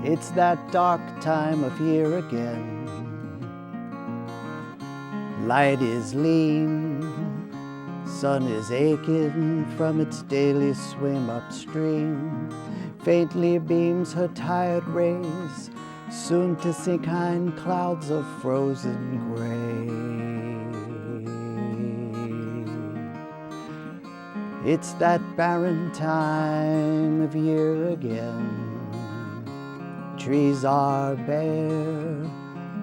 It's that dark time of year again. Light is lean, sun is aching from its daily swim upstream. Faintly beams her tired rays, soon to sink behind clouds of frozen gray. It's that barren time of year again. Trees are bare,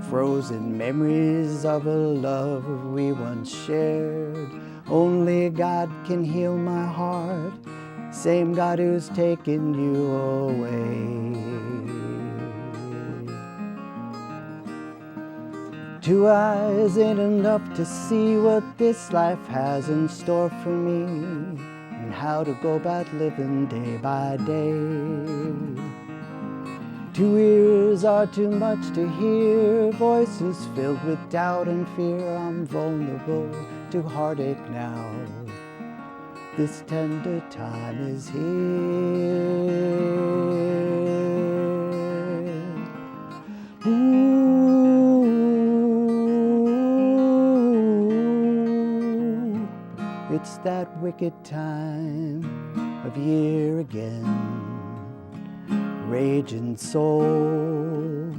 frozen memories of a love we once shared. Only God can heal my heart, same God who's taken you away. Two eyes ain't enough to see what this life has in store for me, and how to go about living day by day. Two ears are too much to hear, voices filled with doubt and fear. I'm vulnerable to heartache now. This tender time is here. Ooh, it's that wicked time of year again. Raging soul,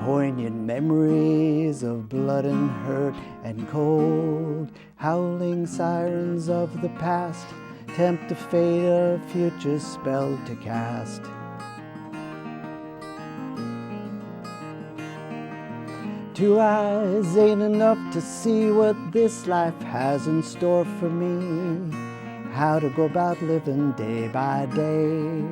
poignant memories of blood and hurt and cold. Howling sirens of the past tempt the fate of future spell to cast. Two eyes ain't enough to see what this life has in store for me, how to go about living day by day.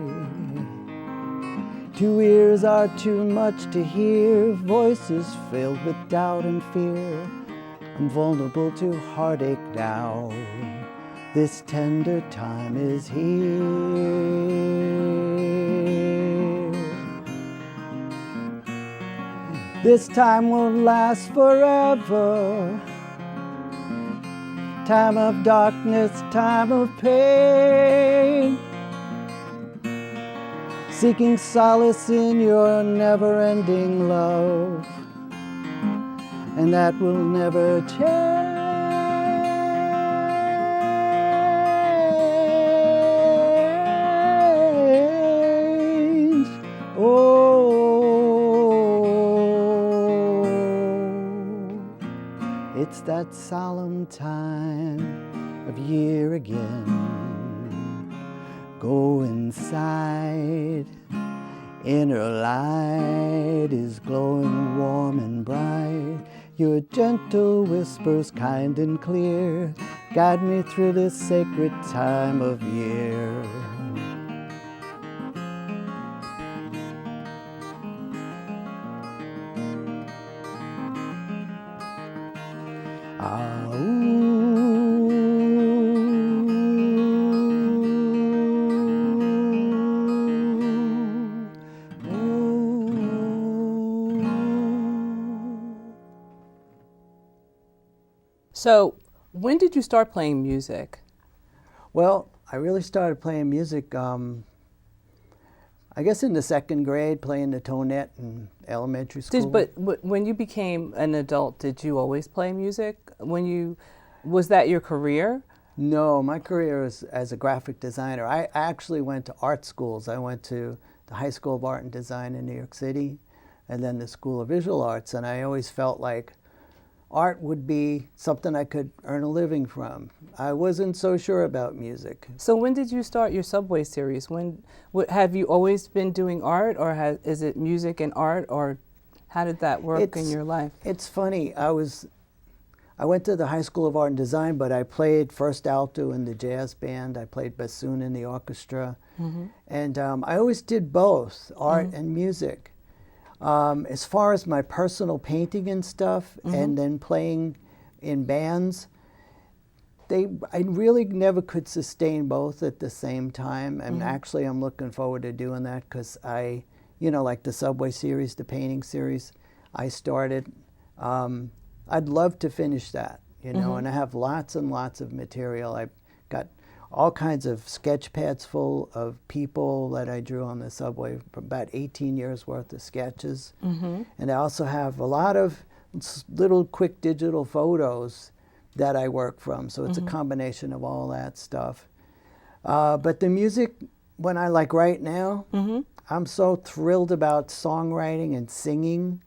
Two ears are too much to hear, voices filled with doubt and fear. I'm vulnerable to heartache now. This tender time is here. This time won't last forever. Time of darkness, time of pain. Seeking solace in your never-ending love, and that will never change. Oh, it's that solemn time of year again. Go inside, inner light is glowing warm and bright. Your gentle whispers kind and clear guide me through this sacred time of year. Ah, ooh. So, when did you start playing music? Well, I really started playing music, I guess in the second grade, playing the tonette in elementary school. But when you became an adult, did you always play music? Was that your career? No, my career is as a graphic designer. I actually went to art schools. I went to the High School of Art and Design in New York City, and then the School of Visual Arts, and I always felt like art would be something I could earn a living from. I wasn't so sure about music. So when did you start your Subway series? Have you always been doing art, or is it music and art, or how did that work in your life? It's funny. I went to the High School of Art and Design, but I played first alto in the jazz band. I played bassoon in the orchestra. Mm-hmm. And I always did both, art mm-hmm. and music. As far as my personal painting and stuff, mm-hmm. and then playing in bands, I really never could sustain both at the same time. And mm-hmm. actually, I'm looking forward to doing that because like the Subway series, the painting series, I started. I'd love to finish that, mm-hmm. and I have lots and lots of material. I've got all kinds of sketch pads full of people that I drew on the subway, about 18 years worth of sketches. And I also have a lot of little quick digital photos that I work from. So it's a combination of all that stuff. But the music, when I like right now, I'm so thrilled about songwriting and singing.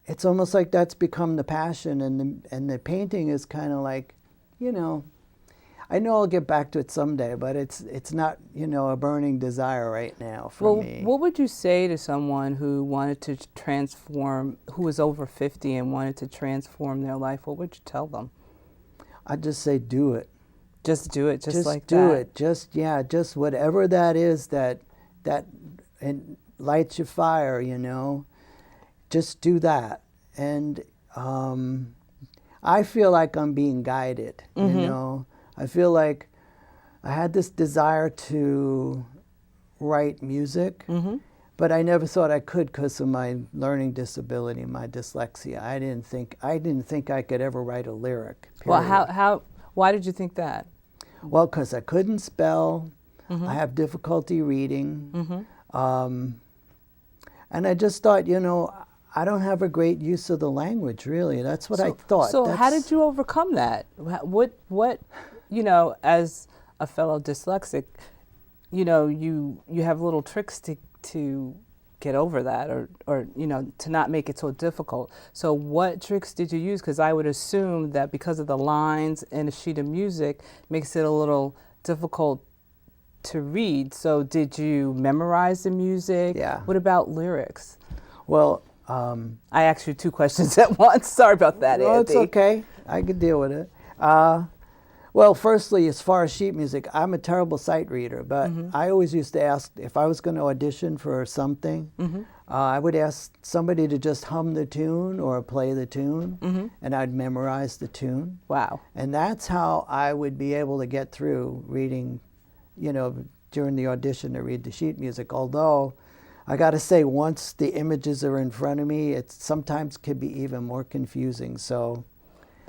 It's almost like that's become the passion, and the painting is kind of like, you know, I know I'll get back to it someday, but it's not, you know, a burning desire right now for me. What would you say to someone who wanted to transform, who was over 50 and wanted to transform their life? What would you tell them? I'd just say do it. Just do it, just like that. Just do it. Just whatever that is that lights your fire, you know. Just do that. And I feel like I'm being guided, you know. I feel like I had this desire to write music, but I never thought I could because of my learning disability, my dyslexia. I didn't think I could ever write a lyric. Period. Well, why did you think that? Well, because I couldn't spell. I have difficulty reading. And I just thought, you know, I don't have a great use of the language, really. That's what I thought. So how did you overcome that? What, you know, as a fellow dyslexic, you know, you have little tricks to get over that, or you know, to not make it so difficult. So what tricks did you use? Because I would assume that because of the lines in a sheet of music makes it a little difficult to read. So did you memorize the music? Yeah. What about lyrics? Well, I asked you two questions at once. Sorry about that, no, Andy. it's okay. I could deal with it. Well, firstly, as far as sheet music, I'm a terrible sight reader, but I always used to ask if I was going to audition for something, I would ask somebody to just hum the tune or play the tune, and I'd memorize the tune. Wow. And that's how I would be able to get through reading, you know, during the audition to read the sheet music, although I got to say, once the images are in front of me, it sometimes can be even more confusing. So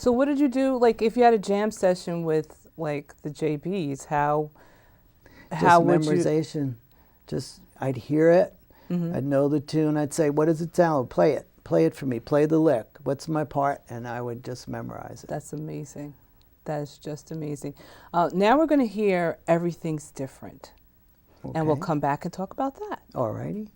what did you do? Like, if you had a jam session with like the JBs, how would memorization. I'd hear it, I'd know the tune. I'd say, "What does it sound? Play it for me. Play the lick. What's my part?" And I would just memorize it. That's amazing. That is just amazing. Now we're going to hear Everything's Different. Okay. And we'll come back and talk about that. All righty.